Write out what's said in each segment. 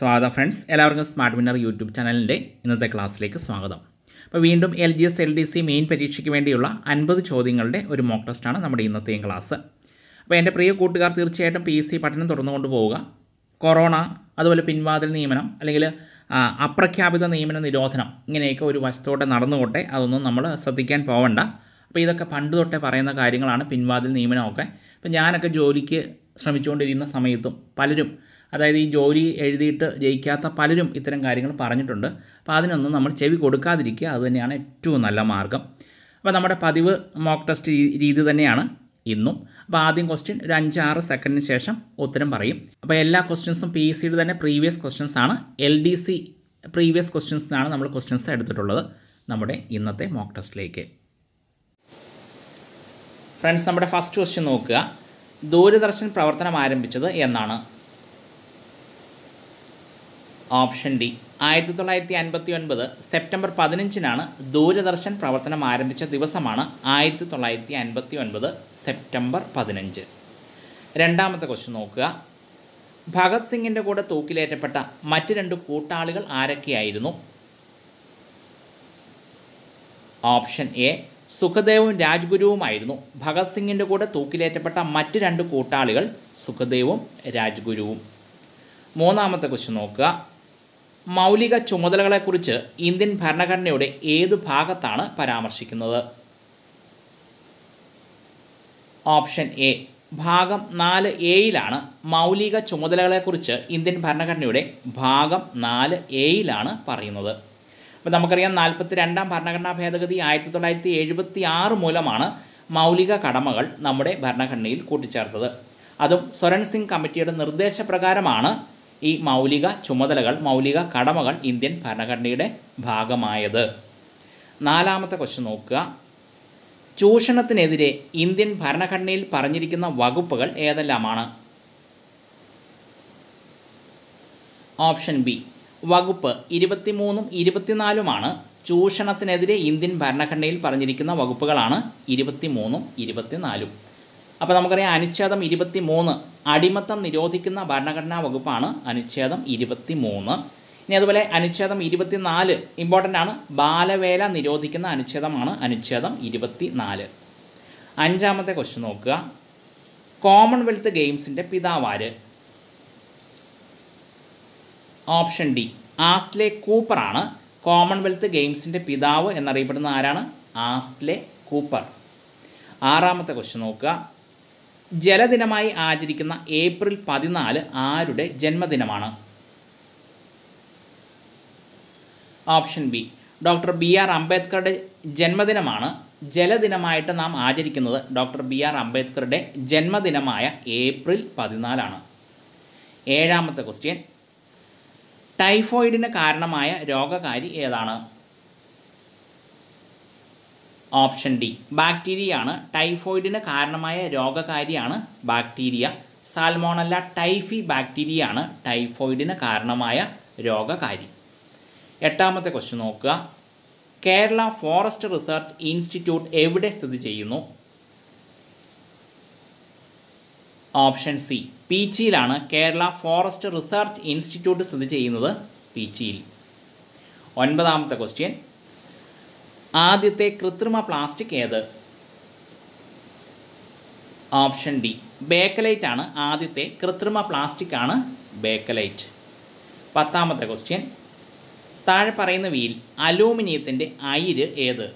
സ്വാഗതം ഫ്രണ്ട്സ്, എല്ലാവർക്കും smart winner YouTube ചാനലിൻ്റെ ഇന്നത്തെ ക്ലാസ്സിലേക്ക് സ്വാഗതം. അപ്പോൾ വീണ്ടും LGS LDC മെയിൻ പരീക്ഷയ്ക്ക് വേണ്ടിയുള്ള 50 ചോദ്യങ്ങളുടെ ഒരു മോക്ക് ടെസ്റ്റാണ് നമ്മുടെ ഇന്നത്തെയും ക്ലാസ്. അപ്പോൾ എൻ്റെ പ്രിയ കൂട്ടുകാർ തീർച്ചയായിട്ടും PSC പഠനം തുടർന്നുകൊണ്ട് പോവുക. കൊറോണ, അതുപോലെ പിൻവാതിൽ നിയമനം, അല്ലെങ്കിൽ അപ്രഖ്യാപിത നിയമന നിരോധനം, ഇങ്ങനെയൊക്കെ ഒരു വശത്തോടെ നടന്നുകൊട്ടെ, അതൊന്നും നമ്മൾ ശ്രദ്ധിക്കാൻ പോവണ്ട. അപ്പോൾ ഇതൊക്കെ പണ്ട് തൊട്ടേ പറയുന്ന കാര്യങ്ങളാണ്, പിൻവാതിൽ നിയമനമൊക്കെ. അപ്പോൾ ഞാനൊക്കെ ജോലിക്ക് ശ്രമിച്ചുകൊണ്ടിരിക്കുന്ന സമയത്തും പലരും, അതായത് ഈ ജോലി എഴുതിയിട്ട് ജയിക്കാത്ത പലരും ഇത്തരം കാര്യങ്ങൾ പറഞ്ഞിട്ടുണ്ട്. അപ്പോൾ അതിനൊന്നും നമ്മൾ ചെവി കൊടുക്കാതിരിക്കുക, അതുതന്നെയാണ് ഏറ്റവും നല്ല മാർഗ്ഗം. അപ്പോൾ നമ്മുടെ പതിവ് മോക്ക് ടെസ്റ്റ് രീതി തന്നെയാണ് ഇന്നും. അപ്പോൾ ആദ്യം ക്വസ്റ്റ്യൻ ഒരു 5-6 സെക്കൻഡിന് ശേഷം ഉത്തരം പറയും. അപ്പോൾ എല്ലാ ക്വസ്റ്റ്യൻസും PSCയുടെ തന്നെ പ്രീവിയസ് ക്വസ്റ്റ്യൻസ് ആണ്. LDC പ്രീവിയസ് ക്വസ്റ്റ്യൻസിനാണ് നമ്മൾ ക്വസ്റ്റ്യൻസ് എടുത്തിട്ടുള്ളത് നമ്മുടെ ഇന്നത്തെ മോക്ക് ടെസ്റ്റിലേക്ക്. ഫ്രണ്ട്സ്, നമ്മുടെ ഫസ്റ്റ് ക്വസ്റ്റ്യൻ നോക്കുക. ദൂരദർശൻ പ്രവർത്തനം ആരംഭിച്ചത് എന്നാണ്? ഓപ്ഷൻ ഡി 1959 സെപ്റ്റംബർ 15-നാണ് ദൂരദർശൻ പ്രവർത്തനം ആരംഭിച്ച ദിവസമാണ് 1959 സെപ്റ്റംബർ 15. രണ്ടാമത്തെ ക്വസ്റ്റ്യൻ നോക്കുക. ഭഗത് സിംഗിൻ്റെ കൂടെ തൂക്കിലേറ്റപ്പെട്ട മറ്റ് 2 കൂട്ടാളികൾ ആരൊക്കെയായിരുന്നു? ഓപ്ഷൻ എ സുഖദേവും രാജ്ഗുരുവുമായിരുന്നു. ഭഗത് സിംഗിൻ്റെ കൂടെ തൂക്കിലേറ്റപ്പെട്ട മറ്റ് 2 കൂട്ടാളികൾ സുഖദേവും രാജ്ഗുരുവും. മൂന്നാമത്തെ ക്വസ്റ്റ്യൻ നോക്കുക. മൗലിക ചുമതലകളെക്കുറിച്ച് ഇന്ത്യൻ ഭരണഘടനയുടെ ഏത് ഭാഗത്താണ് പരാമർശിക്കുന്നത്? ഓപ്ഷൻ എ ഭാഗം 4A-യിലാണ് മൗലിക ചുമതലകളെക്കുറിച്ച് ഇന്ത്യൻ ഭരണഘടനയുടെ ഭാഗം 4A-യിലാണ് പറയുന്നത്. അപ്പോൾ നമുക്കറിയാം, 42-ാം ഭരണഘടനാ ഭേദഗതി 1976 മൂലമാണ് മൗലിക കടമകൾ നമ്മുടെ ഭരണഘടനയിൽ കൂട്ടിച്ചേർത്തത്. അതും സ്വരൺ സിംഗ് കമ്മിറ്റിയുടെ നിർദ്ദേശപ്രകാരമാണ് ഈ മൗലിക ചുമതലകൾ, മൗലിക കടമകൾ ഇന്ത്യൻ ഭരണഘടനയുടെ ഭാഗമായത്. നാലാമത്തെ ക്വസ്റ്റ്യൻ നോക്കുക. ചൂഷണത്തിനെതിരെ ഇന്ത്യൻ ഭരണഘടനയിൽ പറഞ്ഞിരിക്കുന്ന വകുപ്പുകൾ ഏതെല്ലാമാണ്? ഓപ്ഷൻ ബി വകുപ്പ് 23-ഉം 24-ഉമാണ്. ചൂഷണത്തിനെതിരെ ഇന്ത്യൻ ഭരണഘടനയിൽ പറഞ്ഞിരിക്കുന്ന വകുപ്പുകളാണ് 23-ഉം 24-ഉം. അപ്പോൾ നമുക്കറിയാം, അനുച്ഛേദം 23 അടിമത്തം നിരോധിക്കുന്ന ഭരണഘടനാ വകുപ്പാണ് അനുച്ഛേദം 23. ഇനി അതുപോലെ അനുച്ഛേദം 24 ഇമ്പോർട്ടൻ്റ് ആണ്, ബാലവേല നിരോധിക്കുന്ന അനുച്ഛേദമാണ് അനുച്ഛേദം 24. അഞ്ചാമത്തെ ക്വസ്റ്റ്യൻ നോക്കുക. കോമൺവെൽത്ത് ഗെയിംസിൻ്റെ പിതാവാര്? ഓപ്ഷൻ ഡി ആസ്ലെ കൂപ്പറാണ് കോമൺവെൽത്ത് ഗെയിംസിൻ്റെ പിതാവ് എന്നറിയപ്പെടുന്ന ആരാണ്? ആസ്ലെ കൂപ്പർ. ആറാമത്തെ ക്വസ്റ്റ്യൻ നോക്കുക. ജലദിനമായി ആചരിക്കുന്ന ഏപ്രിൽ 14 ആരുടെ ജന്മദിനമാണ്? ഓപ്ഷൻ ബി ഡോക്ടർ BR അംബേദ്കറുടെ ജന്മദിനമാണ്. ജലദിനമായിട്ട് നാം ആചരിക്കുന്നത് ഡോക്ടർ BR അംബേദ്കറുടെ ജന്മദിനമായ ഏപ്രിൽ 14 ഏഴാമത്തെ ക്വസ്റ്റ്യൻ. ടൈഫോയിഡിന് കാരണമായ രോഗകാരി ഏതാണ്? Option D ബാക്ടീരിയയാണ്. ടൈഫോയിഡിന് കാരണമായ രോഗകാരിയാണ് ബാക്ടീരിയ. സാൽമോണല്ല ടൈഫി ബാക്ടീരിയയാണ് ടൈഫോയിഡിന് കാരണമായ രോഗകാരി. എട്ടാമത്തെ ക്വസ്റ്റ്യൻ നോക്കുക. കേരള ഫോറസ്റ്റ് റിസർച്ച് ഇൻസ്റ്റിറ്റ്യൂട്ട് എവിടെ സ്ഥിതി ചെയ്യുന്നു? ഓപ്ഷൻ സി പീച്ചിയിലാണ് കേരള ഫോറസ്റ്റ് റിസർച്ച് ഇൻസ്റ്റിറ്റ്യൂട്ട് സ്ഥിതി ചെയ്യുന്നത്, പീച്ചിയിൽ. ഒൻപതാമത്തെ ക്വസ്റ്റ്യൻ. ആദ്യത്തെ കൃത്രിമ പ്ലാസ്റ്റിക് ഏത്? ഓപ്ഷൻ ഡി ബേക്കലൈറ്റ് ആണ്. ആദ്യത്തെ കൃത്രിമ പ്ലാസ്റ്റിക് ആണ് ബേക്കലൈറ്റ്. പത്താമത്തെ ക്വസ്റ്റ്യൻ. താഴെ പറയുന്നവയിൽ അലൂമിനിയത്തിൻ്റെ അയിര് ഏത്?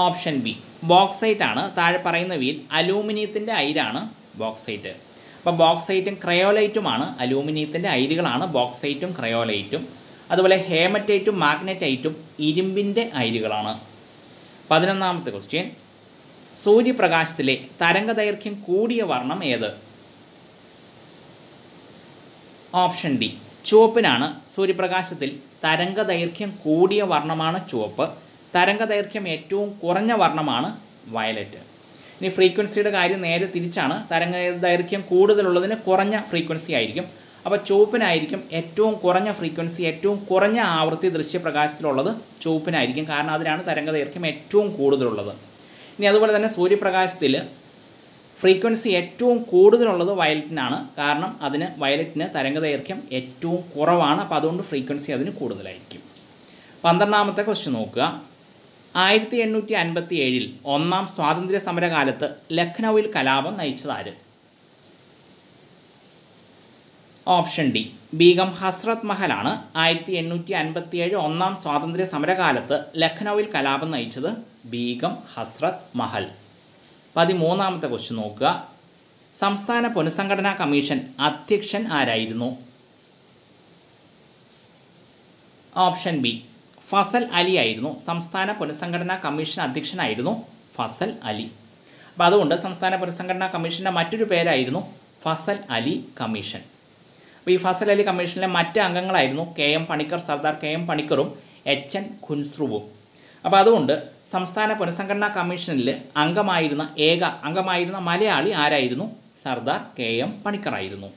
ഓപ്ഷൻ ബി ബോക്സൈറ്റ് ആണ്. താഴെ പറയുന്നവയിൽ അലൂമിനിയത്തിൻ്റെ അയിരാണ് ബോക്സൈറ്റ്. അപ്പോൾ ബോക്സൈറ്റും ക്രയോലൈറ്റുമാണ് അലൂമിനിയത്തിൻ്റെ അയിരുകളാണ് ബോക്സൈറ്റും ക്രയോലൈറ്റും. അതുപോലെ ഹേമറ്റൈറ്റും മാഗ്നറ്റൈറ്റും ഇരുമ്പിൻ്റെ അയിരുകളാണ്. 11ാമത്തെ ക്വസ്റ്റ്യൻ. സൂര്യപ്രകാശത്തിലെ തരംഗദൈർഘ്യം കൂടിയ വർണ്ണം ഏത്? ഓപ്ഷൻ ഡി ചുവപ്പിനാണ്. സൂര്യപ്രകാശത്തിൽ തരംഗദൈർഘ്യം കൂടിയ വർണ്ണമാണ് ചുവപ്പ്. തരംഗദൈർഘ്യം ഏറ്റവും കുറഞ്ഞ വർണ്ണമാണ് വയലറ്റ്. ഇനി ഫ്രീക്വൻസിയുടെ കാര്യം നേരെ തിരിച്ചാണ്. തരംഗദൈർഘ്യം കൂടുതലുള്ളതിന് കുറഞ്ഞ ഫ്രീക്വൻസി ആയിരിക്കും. അപ്പോൾ ചുവപ്പിനായിരിക്കും ഏറ്റവും കുറഞ്ഞ ഫ്രീക്വൻസി, ഏറ്റവും കുറഞ്ഞ ആവൃത്തി ദൃശ്യപ്രകാശത്തിലുള്ളത് ചുവപ്പിനായിരിക്കും. കാരണം അതിനാണ് തരംഗദൈർഘ്യം ഏറ്റവും കൂടുതലുള്ളത്. ഇനി അതുപോലെ തന്നെ സൂര്യപ്രകാശത്തിൽ ഫ്രീക്വൻസി ഏറ്റവും കൂടുതലുള്ളത് വയലറ്റിനാണ്. കാരണം വയലറ്റിന് തരംഗദൈർഘ്യം ഏറ്റവും കുറവാണ്. അപ്പോൾ അതുകൊണ്ട് ഫ്രീക്വൻസി അതിന് കൂടുതലായിരിക്കും. 12ാമത്തെ ക്വസ്റ്റ്യൻ നോക്കുക. 1857 ഒന്നാം സ്വാതന്ത്ര്യ സമരകാലത്ത് ലഖ്നൌവിൽ കലാപം നയിച്ചതാര്? ഓപ്ഷൻ ഡി ബീഗം ഹസ്രത്ത് മഹലാണ് 1857 ഒന്നാം സ്വാതന്ത്ര്യ സമരകാലത്ത് ലഖ്നൌവിൽ കലാപം നയിച്ചത് ബീഗം ഹസ്രത്ത് മഹൽ. 13ാമത്തെ ക്വസ്റ്റ്യൻ നോക്കുക. സംസ്ഥാന പുനഃസംഘടനാ കമ്മീഷൻ അധ്യക്ഷൻ ആരായിരുന്നു? ഓപ്ഷൻ ബി ഫസൽ അലി ആയിരുന്നു. സംസ്ഥാന പുനഃസംഘടനാ കമ്മീഷൻ അധ്യക്ഷനായിരുന്നു ഫസൽ അലി. അപ്പോൾ അതുകൊണ്ട് സംസ്ഥാന പുനഃസംഘടനാ കമ്മീഷൻ്റെ മറ്റൊരു പേരായിരുന്നു ഫസൽ അലി കമ്മീഷൻ. അപ്പോൾ ഈ ഫസൽ അലി കമ്മീഷനിലെ മറ്റ് അംഗങ്ങളായിരുന്നു KM Panicker, Sardar KM പണിക്കറും HN ഖുൻസ്രുവും. അപ്പോൾ അതുകൊണ്ട് സംസ്ഥാന പുനഃസംഘടനാ കമ്മീഷനിൽ അംഗമായിരുന്ന മലയാളി ആരായിരുന്നു? സർദാർ KM പണിക്കറായിരുന്നു.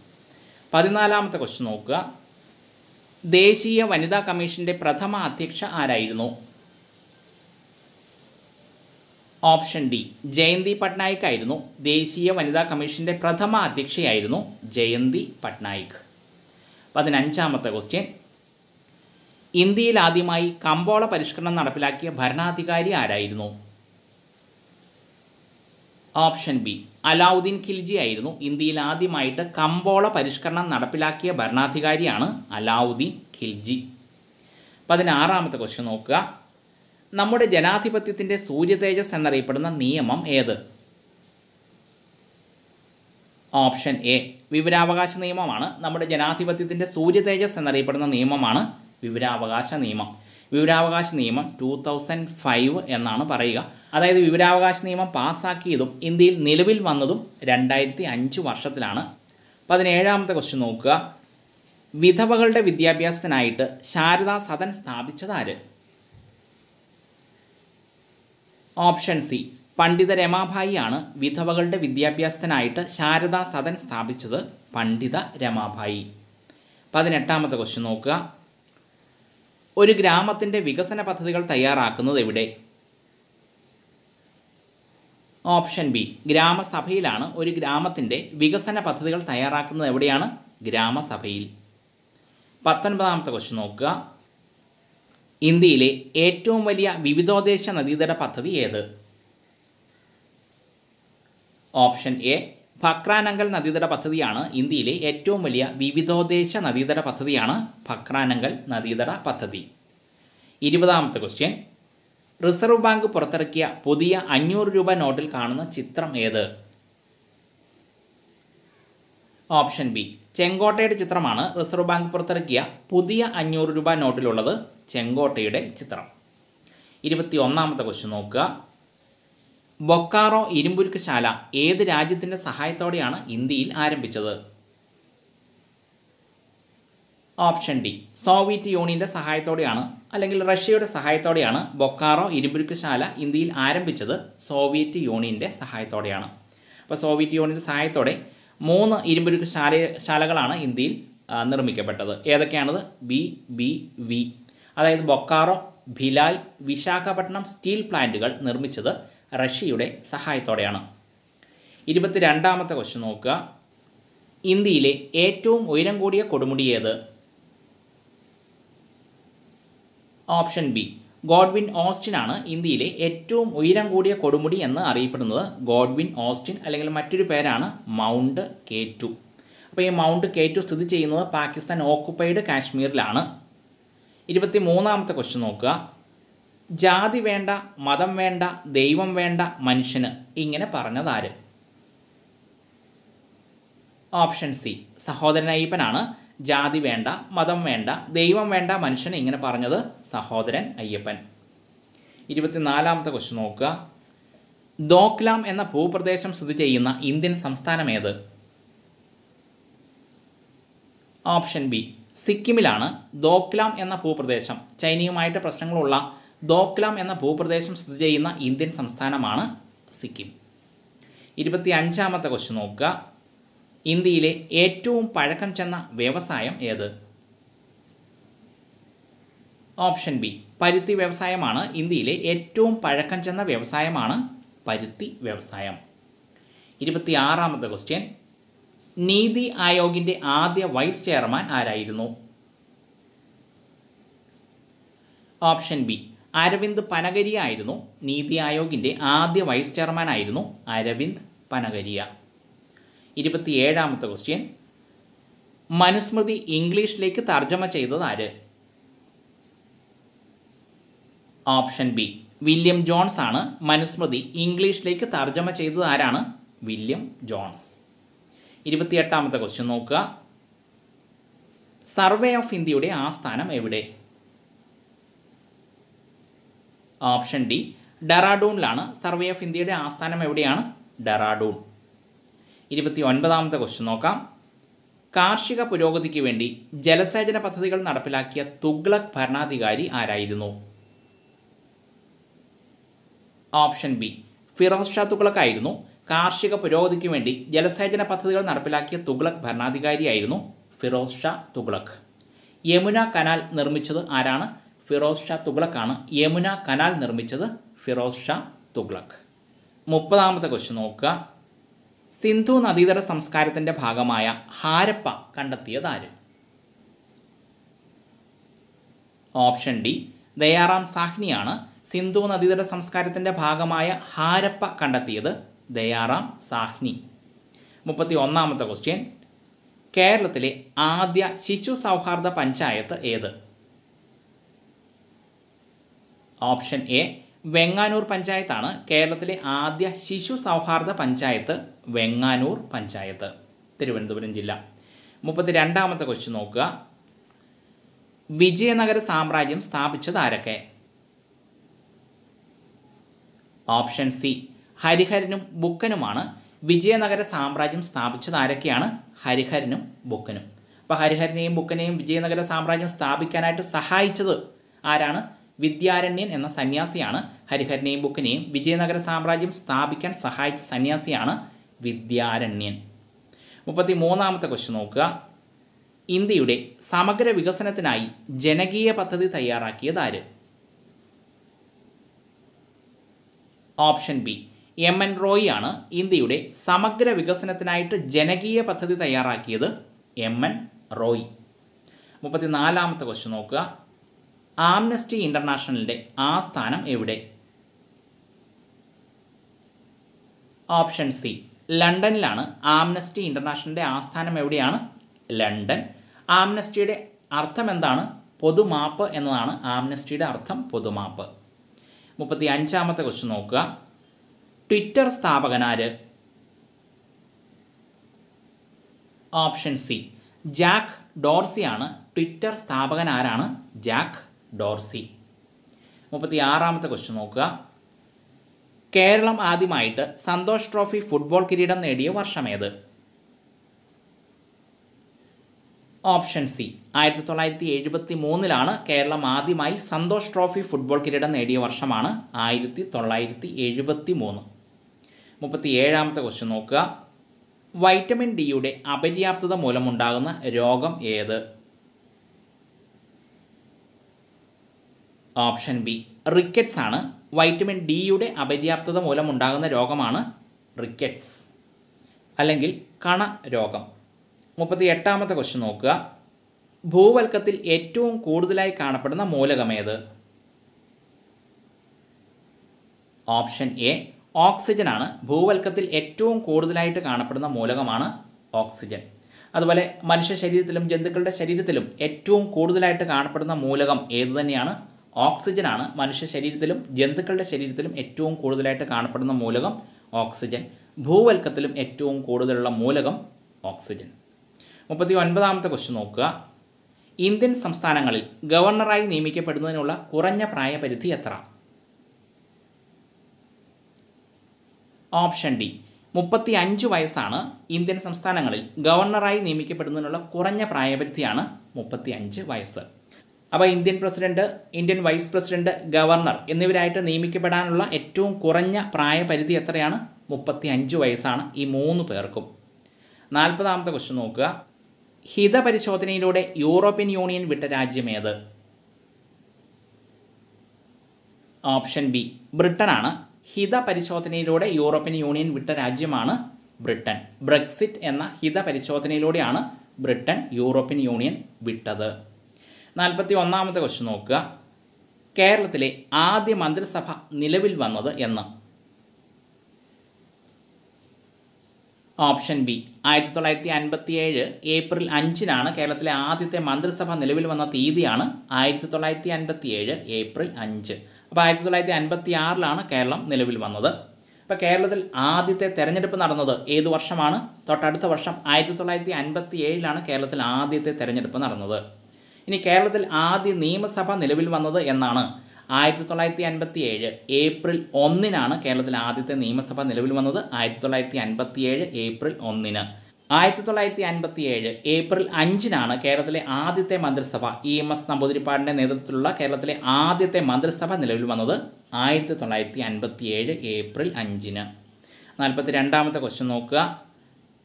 14ാമത്തെ ക്വസ്റ്റ്യൻ നോക്കുക. ദേശീയ വനിതാ കമ്മീഷൻ്റെ പ്രഥമ അധ്യക്ഷ ആരായിരുന്നു? ഓപ്ഷൻ ഡി ജയന്തി പട്നായിക് ആയിരുന്നു. ദേശീയ വനിതാ കമ്മീഷൻ്റെ പ്രഥമ അധ്യക്ഷയായിരുന്നു ജയന്തി പട്നായിക്. 15ാമത്തെ ക്വസ്റ്റ്യൻ. ഇന്ത്യയിൽ ആദ്യമായി കമ്പോള പരിഷ്കരണം നടപ്പിലാക്കിയ ഭരണാധികാരി ആരായിരുന്നു? ഓപ്ഷൻ ബി അലാവുദ്ദീൻ ഖിൽജി ആയിരുന്നു. ഇന്ത്യയിൽ ആദ്യമായിട്ട് കമ്പോള പരിഷ്കരണം നടപ്പിലാക്കിയ ഭരണാധികാരിയാണ് അലാവുദ്ദീൻ ഖിൽജി. 16ാമത്തെ ക്വസ്റ്റ്യൻ നോക്കുക. നമ്മുടെ ജനാധിപത്യത്തിൻ്റെ സൂര്യതേജസ് എന്നറിയപ്പെടുന്ന നിയമം ഏത്? ഓപ്ഷൻ എ വിവരാവകാശ നിയമമാണ്. നമ്മുടെ ജനാധിപത്യത്തിൻ്റെ സൂര്യതേജസ് എന്നറിയപ്പെടുന്ന നിയമമാണ് വിവരാവകാശ നിയമം. വിവരാവകാശ നിയമം 2005 എന്നാണ് പറയുക. അതായത് വിവരാവകാശ നിയമം പാസ്സാക്കിയതും ഇന്ത്യയിൽ നിലവിൽ വന്നതും 2005 വർഷത്തിലാണ്. 17ാമത്തെ ക്വസ്റ്റ്യൻ നോക്കുക. വിധവകളുടെ വിദ്യാഭ്യാസത്തിനായിട്ട് ശാരദാ സദൻ സ്ഥാപിച്ചത് ആര്? ഓപ്ഷൻ സി പണ്ഡിത രമാഭായി ആണ്. വിധവകളുടെ വിദ്യാഭ്യാസത്തിനായിട്ട് ശാരദാ സദൻ സ്ഥാപിച്ചത് പണ്ഡിത രമാഭായി. 18ാമത്തെ ക്വസ്റ്റ്യൻ നോക്കുക. ഒരു ഗ്രാമത്തിൻ്റെ വികസന പദ്ധതികൾ തയ്യാറാക്കുന്നത് എവിടെ? ഓപ്ഷൻ ബി ഗ്രാമസഭയിലാണ്. ഒരു ഗ്രാമത്തിൻ്റെ വികസന പദ്ധതികൾ തയ്യാറാക്കുന്നത് എവിടെയാണ്? ഗ്രാമസഭയിൽ. 19ാമത്തെ ക്വസ്റ്റ്യൻ നോക്കുക. ഇന്ത്യയിലെ ഏറ്റവും വലിയ വിവിധോദ്ദേശ നദീതട പദ്ധതി ഏത്? ഓപ്ഷൻ എ ഭക്രാനങ്കൽ നദീതട പദ്ധതിയാണ്. ഇന്ത്യയിലെ ഏറ്റവും വലിയ വിവിധോദ്ദേശ നദീതട പദ്ധതിയാണ് ഭക്രാനങ്കൽ നദീതട പദ്ധതി. 20ാമത്തെ ക്വസ്റ്റ്യൻ. റിസർവ് ബാങ്ക് പുറത്തിറക്കിയ പുതിയ 500 രൂപ നോട്ടിൽ കാണുന്ന ചിത്രം ഏത്? ഓപ്ഷൻ ബി ചെങ്കോട്ടയുടെ ചിത്രമാണ്. റിസർവ് ബാങ്ക് പുറത്തിറക്കിയ പുതിയ 500 രൂപ നോട്ടിലുള്ളത് ചെങ്കോട്ടയുടെ ചിത്രം. 21ാമത്തെ ക്വസ്റ്റ്യൻ നോക്കുക. ബൊക്കാറോ ഇരുമ്പുരുക്ക് ശാല ഏത് രാജ്യത്തിൻ്റെ സഹായത്തോടെയാണ് ഇന്ത്യയിൽ ആരംഭിച്ചത്? ഓപ്ഷൻ ഡി സോവിയറ്റ് യൂണിയൻ്റെ സഹായത്തോടെയാണ്, അല്ലെങ്കിൽ റഷ്യയുടെ സഹായത്തോടെയാണ് ബൊക്കാറോ ഇരുമ്പുരുക്ക് ശാല ഇന്ത്യയിൽ ആരംഭിച്ചത്. സോവിയറ്റ് യൂണിയൻ്റെ സഹായത്തോടെയാണ്. അപ്പോൾ സോവിയറ്റ് യൂണിയൻ്റെ സഹായത്തോടെ 3 ഇരുമ്പുരുക്ക് ശാലകളാണ് ഇന്ത്യയിൽ നിർമ്മിക്കപ്പെട്ടത്. ഏതൊക്കെയാണത്? BBV. അതായത് ബൊക്കാറോ, ഭിലായ്, വിശാഖപട്ടണം സ്റ്റീൽ പ്ലാന്റുകൾ നിർമ്മിച്ചത് റഷ്യയുടെ സഹായത്തോടെയാണ്. 22ാമത്തെ ക്വസ്റ്റ്യൻ നോക്കുക. ഇന്ത്യയിലെ ഏറ്റവും ഉയരം കൂടിയ കൊടുമുടി ഏത്? ഓപ്ഷൻ ബി ഗോഡ്വിൻ ഓസ്റ്റിൻ ആണ്. ഇന്ത്യയിലെ ഏറ്റവും ഉയരം കൂടിയ കൊടുമുടി എന്ന് അറിയപ്പെടുന്നത് ഗോഡ്വിൻ ഓസ്റ്റിൻ, അല്ലെങ്കിൽ മറ്റൊരു പേരാണ് മൗണ്ട് K2. അപ്പോൾ ഈ മൗണ്ട് K2 സ്ഥിതി ചെയ്യുന്നത് പാകിസ്ഥാൻ ഓക്കുപ്പൈഡ് കാശ്മീരിലാണ്. 23ാമത്തെ ക്വസ്റ്റ്യൻ നോക്കുക. ജാതി വേണ്ട, മതം വേണ്ട, ദൈവം വേണ്ട മനുഷ്യന് ഇങ്ങനെ പറഞ്ഞതാര്? ഓപ്ഷൻ സി സഹോദരൻ അയ്യപ്പനാണ്. ജാതി വേണ്ട, മതം വേണ്ട, ദൈവം വേണ്ട മനുഷ്യന് ഇങ്ങനെ പറഞ്ഞത് സഹോദരൻ അയ്യപ്പൻ. 24ാമത്തെ ക്വസ്റ്റ്യൻ നോക്കുക. ദോക്ലാം എന്ന ഭൂപ്രദേശം സ്ഥിതി ചെയ്യുന്ന ഇന്ത്യൻ സംസ്ഥാനം ഏത്? Option B സിക്കിമിലാണ്. ദോക്ലാം എന്ന ഭൂപ്രദേശം, ചൈനയുമായിട്ട് പ്രശ്നങ്ങളുള്ള ദോക്ലാം എന്ന ഭൂപ്രദേശം സ്ഥിതി ചെയ്യുന്ന ഇന്ത്യൻ സംസ്ഥാനമാണ് സിക്കിം. 25ാമത്തെ ക്വസ്റ്റ്യൻ നോക്കുക. ഇന്ത്യയിലെ ഏറ്റവും പഴക്കം ചെന്ന വ്യവസായം ഏത്? ഓപ്ഷൻ ബി പരുത്തി വ്യവസായമാണ്. ഇന്ത്യയിലെ ഏറ്റവും പഴക്കം ചെന്ന വ്യവസായമാണ് പരുത്തി വ്യവസായം. 26ാമത്തെ ക്വസ്റ്റ്യൻ, നീതി ആയോഗിൻ്റെ ആദ്യ വൈസ് ചെയർമാൻ ആരായിരുന്നു? ഓപ്ഷൻ ബി അരവിന്ദ് പനഗരിയ ആയിരുന്നു. നീതി ആയോഗിൻ്റെ ആദ്യ വൈസ് ചെയർമാൻ ആയിരുന്നു അരവിന്ദ് പനഗരിയ. 27ാമത്തെ ക്വസ്റ്റ്യൻ, മനുസ്മൃതി ഇംഗ്ലീഷിലേക്ക് തർജ്ജമ ചെയ്തത് ആര്? ഓപ്ഷൻ ബി വില്യം ജോൺസ് ആണ്. മനുസ്മൃതി ഇംഗ്ലീഷിലേക്ക് തർജ്ജമ ചെയ്തത് ആരാണ്? William Jones. 28ാമത്തെ ക്വസ്റ്റ്യൻ നോക്കുക. സർവേ ഓഫ് ഇന്ത്യയുടെ ആസ്ഥാനം എവിടെ? ഓപ്ഷൻ ഡി ഡെറാഡൂണിലാണ്. സർവേ ഓഫ് ഇന്ത്യയുടെ ആസ്ഥാനം എവിടെയാണ്? ഡെറാഡൂൺ. 29ാമത്തെ ക്വസ്റ്റ്യൻ നോക്കാം. കാർഷിക പുരോഗതിക്ക് വേണ്ടി ജലസേചന പദ്ധതികൾ നടപ്പിലാക്കിയ തുഗ്ലക് ഭരണാധികാരി ആരായിരുന്നു? ഓപ്ഷൻ ബി ഫിറോസ് ഷാ തുഗ്ലക് ആയിരുന്നു. കാർഷിക പുരോഗതിക്ക് വേണ്ടി ജലസേചന പദ്ധതികൾ നടപ്പിലാക്കിയ തുഗ്ലക് ഭരണാധികാരിയായിരുന്നു ഫിറോസ് ഷാ തുഗ്ലക്. യമുന കനാൽ നിർമ്മിച്ചത് ആരാണ്? ഫിറോസ് ഷാ തുഗ്ലക് ആണ് യമുന കനാൽ നിർമ്മിച്ചത് ഫിറോസ് ഷാ തുഗ്ലക്. 30ാമത്തെ ക്വസ്റ്റ്യൻ നോക്കുക. സിന്ധു നദീതട സംസ്കാരത്തിൻ്റെ ഭാഗമായ ഹാരപ്പ കണ്ടെത്തിയത് ആര്? ഓപ്ഷൻ ഡി ദയാറാം സാഹ്നിയാണ്. സിന്ധു നദീതട സംസ്കാരത്തിൻ്റെ ഭാഗമായ ഹാരപ്പ കണ്ടെത്തിയത് ദയാറാം സാഹ്നി. 31ാമത്തെ ക്വസ്റ്റ്യൻ, കേരളത്തിലെ ആദ്യ ശിശു സൗഹാർദ്ദ പഞ്ചായത്ത് ഏത്? ഓപ്ഷൻ എ വെങ്ങാനൂർ പഞ്ചായത്താണ്. കേരളത്തിലെ ആദ്യ ശിശു സൗഹാർദ്ദ പഞ്ചായത്ത് വെങ്ങാനൂർ പഞ്ചായത്ത്, തിരുവനന്തപുരം ജില്ല. 32ാമത്തെ ക്വസ്റ്റ്യൻ നോക്കുക. വിജയനഗര സാമ്രാജ്യം സ്ഥാപിച്ചത് ആരൊക്കെ? ഓപ്ഷൻ സി ഹരിഹരനും ബുക്കനുമാണ്. വിജയനഗര സാമ്രാജ്യം സ്ഥാപിച്ചത് ആരൊക്കെയാണ്? ഹരിഹരനും ബുക്കനും. അപ്പോൾ ഹരിഹരനെയും ബുക്കനെയും വിജയനഗര സാമ്രാജ്യം സ്ഥാപിക്കാനായിട്ട് സഹായിച്ചത് ആരാണ്? വിദ്യാരണ്യൻ എന്ന സന്യാസിയാണ്. ഹരിഹരനെയും ബുക്കനെയും വിജയനഗര സാമ്രാജ്യം സ്ഥാപിക്കാൻ സഹായിച്ച സന്യാസിയാണ് വിദ്യാരണ്യൻ. 33ാമത്തെ ക്വസ്റ്റ്യൻ നോക്കുക. ഇന്ത്യയുടെ സമഗ്ര വികസനത്തിനായി ജനകീയ പദ്ധതി തയ്യാറാക്കിയത് ആര്? Option B എം.എൻ. റോയി ആണ്. ഇന്ത്യയുടെ സമഗ്ര വികസനത്തിനായിട്ട് ജനകീയ പദ്ധതി തയ്യാറാക്കിയത് എം.എൻ. റോയി. 34ാമത്തെ ക്വസ്റ്റ്യൻ നോക്കുക. ആംനസ്റ്റി ഇൻ്റർനാഷണലിൻ്റെ ആസ്ഥാനം എവിടെ? ഓപ്ഷൻ സി ലണ്ടനിലാണ്. ആംനസ്റ്റി ഇൻ്റർനാഷണലിൻ്റെ ആസ്ഥാനം എവിടെയാണ്? ലണ്ടൻ. ആംനസ്റ്റിയുടെ അർത്ഥം എന്താണ്? പൊതുമാപ്പ് എന്നതാണ് ആംനസ്റ്റിയുടെ അർത്ഥം, പൊതുമാപ്പ്. 35ാമത്തെ ക്വസ്റ്റ്യൻ നോക്കുക. ട്വിറ്റർ സ്ഥാപകനാര്? ഓപ്ഷൻ സി ജാക്ക് ഡോർസി ആണ്. ട്വിറ്റർ സ്ഥാപകൻ ആരാണ്? Jack Dorsey. 36ാമത്തെ ക്വസ്റ്റ്യൻ നോക്കുക. കേരളം ആദ്യമായിട്ട് സന്തോഷ് ട്രോഫി ഫുട്ബോൾ കിരീടം നേടിയ വർഷമേത്? ഓപ്ഷൻ സി 1973 കേരളം ആദ്യമായി സന്തോഷ് ട്രോഫി ഫുട്ബോൾ കിരീടം നേടിയ വർഷമാണ് 1973. 37ാമത്തെ ക്വസ്റ്റ്യൻ നോക്കുക. വൈറ്റമിൻ ഡിയുടെ അപര്യാപ്തത മൂലമുണ്ടാകുന്ന രോഗം ഏത്? ഓപ്ഷൻ ബി റിക്കറ്റ്സ് ആണ്. വൈറ്റമിൻ ഡിയുടെ അപര്യാപ്തത മൂലമുണ്ടാകുന്ന രോഗമാണ് റിക്കറ്റ്സ് അല്ലെങ്കിൽ കണ രോഗം. 38ാമത്തെ ക്വസ്റ്റ്യൻ നോക്കുക. ഭൂവൽക്കത്തിൽ ഏറ്റവും കൂടുതലായി കാണപ്പെടുന്ന മൂലകമേത്? ഓപ്ഷൻ എ ഓക്സിജൻ ആണ്. ഭൂവൽക്കത്തിൽ ഏറ്റവും കൂടുതലായിട്ട് കാണപ്പെടുന്ന മൂലകമാണ് ഓക്സിജൻ. അതുപോലെ മനുഷ്യ ശരീരത്തിലും ജന്തുക്കളുടെ ശരീരത്തിലും ഏറ്റവും കൂടുതലായിട്ട് കാണപ്പെടുന്ന മൂലകം ഏതു തന്നെയാണ്? ഓക്സിജൻ ആണ്. മനുഷ്യ ശരീരത്തിലും ജന്തുക്കളുടെ ശരീരത്തിലും ഏറ്റവും കൂടുതലായിട്ട് കാണപ്പെടുന്ന മൂലകം ഓക്സിജൻ. ഭൂവൽക്കത്തിലും ഏറ്റവും കൂടുതലുള്ള മൂലകം ഓക്സിജൻ. 39ാമത്തെ ക്വസ്റ്റ്യൻ നോക്കുക. ഇന്ത്യൻ സംസ്ഥാനങ്ങളിൽ ഗവർണറായി നിയമിക്കപ്പെടുന്നതിനുള്ള കുറഞ്ഞ പ്രായപരിധി എത്ര? ഓപ്ഷൻ ഡി 35 വയസ്സാണ്. ഇന്ത്യൻ സംസ്ഥാനങ്ങളിൽ ഗവർണറായി നിയമിക്കപ്പെടുന്നതിനുള്ള കുറഞ്ഞ പ്രായപരിധിയാണ് 35 വയസ്സ്. അപ്പോൾ Indian president, Indian vice president, governor എന്നിവരായിട്ട് നിയമിക്കപ്പെടാനുള്ള ഏറ്റവും കുറഞ്ഞ പ്രായപരിധി എത്രയാണ്? 35 വയസ്സാണ് ഈ 3 പേർക്കും. 40ാമത്തെ ക്വസ്റ്റ്യൻ നോക്കുക. ഹിതപരിശോധനയിലൂടെ യൂറോപ്യൻ യൂണിയൻ വിട്ട രാജ്യമേത്? ഓപ്ഷൻ ബി ബ്രിട്ടനാണ്. ഹിതപരിശോധനയിലൂടെ യൂറോപ്യൻ യൂണിയൻ വിട്ട രാജ്യമാണ് ബ്രിട്ടൻ. ബ്രെക്സിറ്റ് എന്ന ഹിതപരിശോധനയിലൂടെയാണ് ബ്രിട്ടൻ യൂറോപ്യൻ യൂണിയൻ വിട്ടത്. 41ാമത്തെ ക്വസ്റ്റ്യൻ നോക്കുക. കേരളത്തിലെ ആദ്യ മന്ത്രിസഭ നിലവിൽ വന്നത് എന്ന്? ഓപ്ഷൻ ബി 1957 ഏപ്രിൽ 5-നാണ് കേരളത്തിലെ ആദ്യത്തെ മന്ത്രിസഭ നിലവിൽ വന്ന തീയതിയാണ് 1957 ഏപ്രിൽ 5. അപ്പോൾ 1956-ലാണ് കേരളം നിലവിൽ വന്നത്. അപ്പോൾ കേരളത്തിൽ ആദ്യത്തെ തെരഞ്ഞെടുപ്പ് നടന്നത് ഏത് വർഷമാണ്? തൊട്ടടുത്ത വർഷം 1957-ലാണ് കേരളത്തിൽ ആദ്യത്തെ തെരഞ്ഞെടുപ്പ് നടന്നത്. ഇനി കേരളത്തിൽ ആദ്യ നിയമസഭ നിലവിൽ വന്നത് എന്നാണ്? 1957 ഏപ്രിൽ 1-നാണ് കേരളത്തിൽ ആദ്യത്തെ നിയമസഭ നിലവിൽ വന്നത്. 1957 ഏപ്രിൽ 1-ന്. 1957 ഏപ്രിൽ 5-നാണ് കേരളത്തിലെ ആദ്യത്തെ മന്ത്രിസഭ EMS നമ്പൂതിരിപ്പാടിൻ്റെ നേതൃത്വത്തിലുള്ള കേരളത്തിലെ ആദ്യത്തെ മന്ത്രിസഭ നിലവിൽ വന്നത് 1957 ഏപ്രിൽ 5-ന്. 42ാമത്തെ ക്വസ്റ്റ്യൻ നോക്കുക.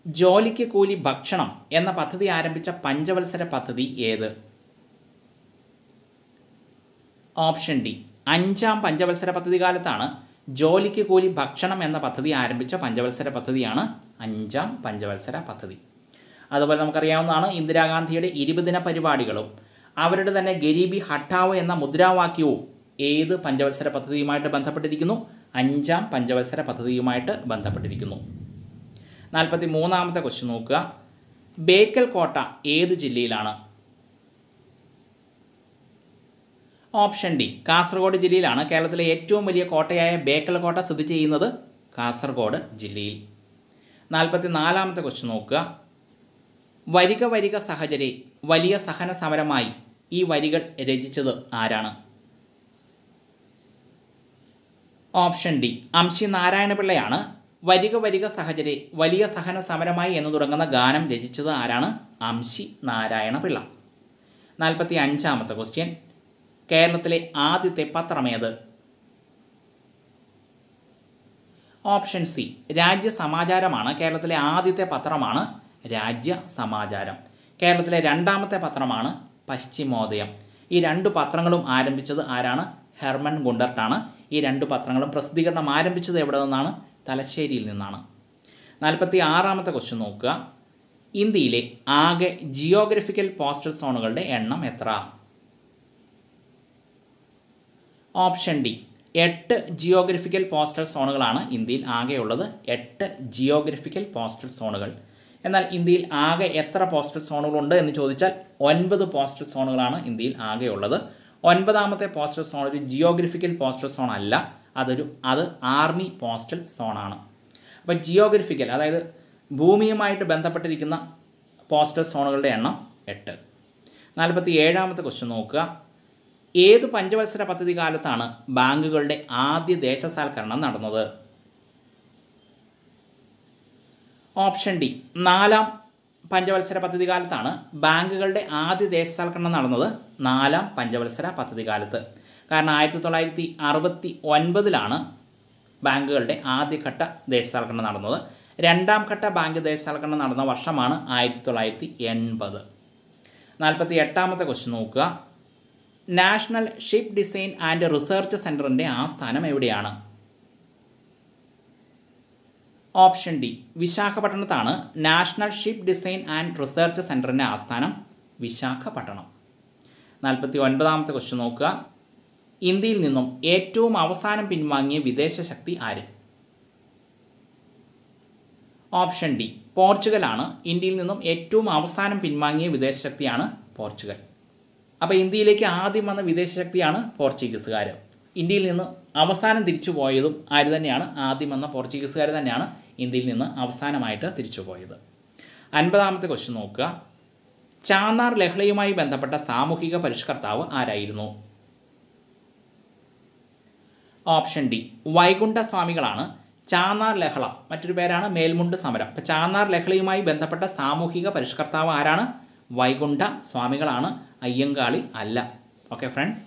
ജോലിക്ക് കൂലി ഭക്ഷണം എന്ന പദ്ധതി ആരംഭിച്ച പഞ്ചവത്സര പദ്ധതി ഏത്? ഓപ്ഷൻ ഡി 5-ാം പഞ്ചവത്സര പദ്ധതി കാലത്താണ് ജോലിക്ക് കൂലി ഭക്ഷണം എന്ന പദ്ധതി ആരംഭിച്ച പഞ്ചവത്സര പദ്ധതിയാണ് 5-ാം പഞ്ചവത്സര പദ്ധതി. അതുപോലെ നമുക്കറിയാവുന്നതാണ് ഇന്ദിരാഗാന്ധിയുടെ 20 ദിന പരിപാടികളും അവരുടെ തന്നെ ഗരീബി ഹഠാവോ എന്ന മുദ്രാവാക്യവും ഏത് പഞ്ചവത്സര പദ്ധതിയുമായിട്ട് ബന്ധപ്പെട്ടിരിക്കുന്നു? 5-ാം പഞ്ചവത്സര പദ്ധതിയുമായിട്ട് ബന്ധപ്പെട്ടിരിക്കുന്നു. 43ാമത്തെ ക്വസ്റ്റ്യൻ നോക്കുക. ബേക്കൽ കോട്ട ഏത് ജില്ലയിലാണ്? ഓപ്ഷൻ ഡി കാസർഗോഡ് ജില്ലയിലാണ്. കേരളത്തിലെ ഏറ്റവും വലിയ കോട്ടയായ ബേക്കൽ കോട്ട സ്ഥിതി ചെയ്യുന്നത് കാസർഗോഡ് ജില്ലയിൽ. 44ാമത്തെ ക്വസ്റ്റ്യൻ നോക്കുക. വരിക വരിക സഹചരെ വലിയ സഹന സമരമായി ഈ വരികൾ രചിച്ചത് ആരാണ്? ഓപ്ഷൻ ഡി അംശി നാരായണപിള്ളയാണ്. വരിക വരിക സഹചരെ വലിയ സഹന സമരമായി എന്ന് തുടങ്ങുന്ന ഗാനം രചിച്ചത് ആരാണ്? അംശി നാരായണപിള്ള. 45ാമത്തെ ക്വസ്റ്റ്യൻ. കേരളത്തിലെ ആദ്യത്തെ പത്രമേത്? Option C രാജ്യസമാചാരമാണ്. കേരളത്തിലെ ആദ്യത്തെ പത്രമാണ് രാജ്യസമാചാരം. കേരളത്തിലെ രണ്ടാമത്തെ പത്രമാണ് പശ്ചിമോദയം. ഈ 2 പത്രങ്ങളും ആരംഭിച്ചത് ആരാണ്? ഹെർമൻ ഗുണ്ടർട്ടാണ്. ഈ 2 പത്രങ്ങളും പ്രസിദ്ധീകരണം ആരംഭിച്ചത് എവിടെ നിന്നാണ്? തലശ്ശേരിയിൽ നിന്നാണ്. 46ാമത്തെ ക്വസ്റ്റ്യൻ നോക്കുക. ഇന്ത്യയിലെ ആകെ ജിയോഗ്രഫിക്കൽ പോസ്റ്റൽ സോണുകളുടെ എണ്ണം എത്ര? ഓപ്ഷൻ ഡി 8 ജിയോഗ്രഫിക്കൽ പോസ്റ്റൽ സോണുകളാണ് ഇന്ത്യയിൽ ആകെയുള്ളത്. 8 ജിയോഗ്രഫിക്കൽ പോസ്റ്റൽ സോണുകൾ. എന്നാൽ ഇന്ത്യയിൽ ആകെ എത്ര പോസ്റ്റൽ സോണുകളുണ്ട് എന്ന് ചോദിച്ചാൽ 9 പോസ്റ്റൽ സോണുകളാണ് ഇന്ത്യയിൽ ആകെയുള്ളത്. 9ാമത്തെ പോസ്റ്റൽ സോൺ ഒരു ജിയോഗ്രഫിക്കൽ പോസ്റ്റൽ സോൺ അല്ല, അത് ആർമി പോസ്റ്റൽ സോണാണ്. അപ്പോൾ ജിയോഗ്രഫിക്കൽ അതായത് ഭൂമിയുമായിട്ട് ബന്ധപ്പെട്ടിരിക്കുന്ന പോസ്റ്റൽ സോണുകളുടെ എണ്ണം 8. 47ാമത്തെ ക്വസ്റ്റ്യൻ നോക്കുക. ഏത് പഞ്ചവത്സര പദ്ധതി കാലത്താണ് ബാങ്കുകളുടെ ആദ്യ ദേശസാൽക്കരണം നടന്നത്? ഓപ്ഷൻ ഡി 4-ാം പഞ്ചവത്സര പദ്ധതി കാലത്താണ് ബാങ്കുകളുടെ ആദ്യ ദേശസാൽക്കരണം നടന്നത്. 4-ാം പഞ്ചവത്സര പദ്ധതി കാലത്ത്. കാരണം 1969-ലാണ് ബാങ്കുകളുടെ ആദ്യഘട്ട ദേശസാൽക്കരണം നടന്നത്. 2-ാം ഘട്ട ബാങ്ക് ദേശസാൽക്കരണം നടന്ന വർഷമാണ് 1980. 48ാമത്തെ ക്വസ്റ്റ്യൻ നോക്കുക. National ship design and research സെൻറ്ററിൻ്റെ ആസ്ഥാനം എവിടെയാണ്? ഓപ്ഷൻ ഡി വിശാഖപട്ടണത്താണ് national ship design and research സെൻറ്ററിൻ്റെ ആസ്ഥാനം വിശാഖപട്ടണം. 49ാമത്തെ ക്വസ്റ്റ്യൻ നോക്കുക. ഇന്ത്യയിൽ നിന്നും ഏറ്റവും അവസാനം പിൻവാങ്ങിയ വിദേശ ശക്തി ആര്? ഓപ്ഷൻ ഡി പോർച്ചുഗലാണ്. ഇന്ത്യയിൽ നിന്നും ഏറ്റവും അവസാനം പിൻവാങ്ങിയ വിദേശ ശക്തിയാണ് പോർച്ചുഗൽ. അപ്പോൾ ഇന്ത്യയിലേക്ക് ആദ്യം വന്ന വിദേശ ശക്തിയാണ് പോർച്ചുഗീസുകാർ. ഇന്ത്യയിൽ നിന്ന് അവസാനം തിരിച്ചു പോയതും ആര് തന്നെയാണ്? ആദ്യം വന്ന പോർച്ചുഗീസുകാർ തന്നെയാണ് ഇന്ത്യയിൽ നിന്ന് അവസാനമായിട്ട് തിരിച്ചു പോയത്. 50ാമത്തെ ക്വസ്റ്റ്യൻ നോക്കുക. ചാന്നാർ ലഹളയുമായി ബന്ധപ്പെട്ട സാമൂഹിക പരിഷ്കർത്താവ് ആരായിരുന്നു? ഓപ്ഷൻ ഡി വൈകുണ്ഠ സ്വാമികളാണ്. ചാന്നാർ ലഹള മറ്റൊരു പേരാണ് മേൽമുണ്ട് സമരം. അപ്പോൾ ചാന്നാർ ലഹളയുമായി ബന്ധപ്പെട്ട സാമൂഹിക പരിഷ്കർത്താവ് ആരാണ്? വൈകുണ്ഠ സ്വാമികളാണ്, അയ്യങ്കാളി അല്ല. Okay friends.